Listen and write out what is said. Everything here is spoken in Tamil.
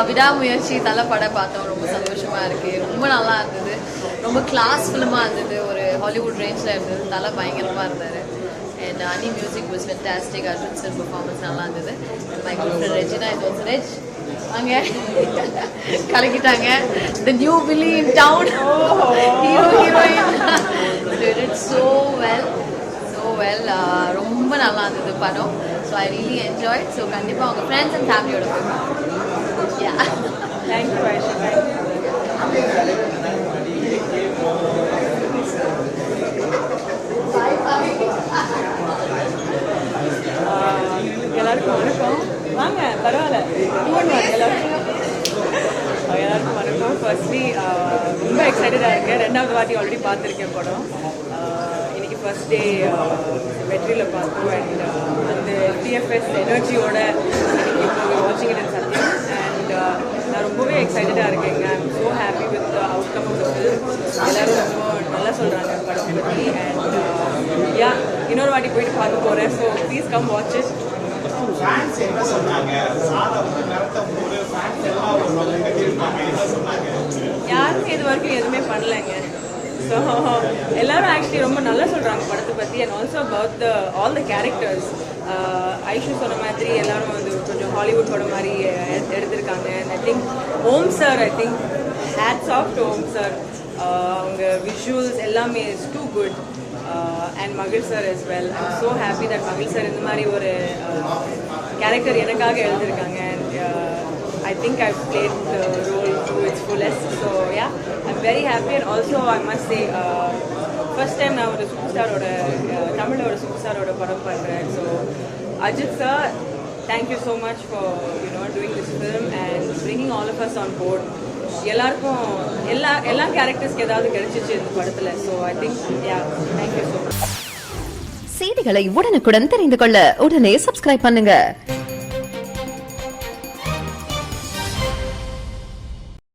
விடாமுயற்சி தலை படம் பார்த்தோம். ரொம்ப சந்தோஷமாக இருக்குது. ரொம்ப நல்லா இருந்தது. ரொம்ப கிளாஸ் ஃபிலிமாக இருந்தது. ஒரு ஹாலிவுட் ரேஞ்சில் இருந்தது. தலை பயங்கரமாக இருந்தார். And Ani music was fantastic. Arjun sir performance நல்லா இருந்தது. My good friend Regina is also ரெஜ் அங்கே கலக்கிட்டாங்க. த நியூ வில்லி in town hero heroine did so well ரொம்ப நல்லா இருந்தது படம். So I really enjoy. So கண்டிப்பாக அவங்க ஃப்ரெண்ட்ஸ் அண்ட் ஃபேமிலியோட போய் யா தேங்க்யூ ஐஷா. எல்லாருக்கும் வணக்கம். வாங்க பரவாயில்ல எல்லாருக்கும் வணக்கம். ஃபர்ஸ்ட்லி ரொம்ப எக்ஸைட்டடாக இருக்கேன். 2வது வாட்டி ஆல்ரெடி பார்த்துருக்கேன் படம். இன்னைக்கு ஃபர்ஸ்ட் டே வெற்றியில் பார்த்தோம். அண்ட் அந்த டிஎஃப்எஸ் எனர்ஜியோட இன்னைக்கு இப்போ வாட்சிங் இட் சத்தியம். அண்ட் நான் ரொம்பவே எக்ஸைட்டடாக இருக்கேங்க. I am so happy with outcome of the film. எல்லோரும் ரொம்ப நல்லா சொல்கிறாங்க படம் பற்றி. அண்ட் யா இன்னொரு வாட்டி போயிட்டு பார்க்க போகிறேன். So please come watch it. யாருமே இது வரைக்கும் எதுவுமே பண்ணலைங்க. ஸோ எல்லாரும் ஆக்சுவலி ரொம்ப நல்லா சொல்கிறாங்க படத்தை பற்றி. And also about all the characters. Aishu சொன்ன மாதிரி எல்லாரும் வந்து கொஞ்சம் ஹாலிவுட் படம் மாதிரி எடுத்திருக்காங்க. And I think Om sir, I think hats off to Om sir. அவங்க விஷுவல்ஸ் எல்லாமே இஸ் டூ குட். அண்ட் மகிழ் sir as well. I'm so happy that மகிழ் சார் இந்த மாதிரி ஒரு கேரக்டர் எனக்காக எழுதியிருக்காங்க. And I think I've played the role to its fullest. So yeah, I'm very happy. And also I must say first time நான் ஒரு சூப்பர்ஸ்டாரோட தமிழில் ஒரு சூப்பர்ஸ்டாரோட படம் பண்ணுறேன். So Ajith sir, thank you so much for doing this film and bringing all of us on board. எல்லாருக்கும் எல்லா கேரக்டர்ஸ்க்கு ஏதாவது கிடைச்சிச்சு இந்த படத்துல. So I think yeah thank you so much. செய்திகளை உடனுக்குடன் தெரிந்து கொள்ள உடனே சப்ஸ்கிரைப் பண்ணுங்க.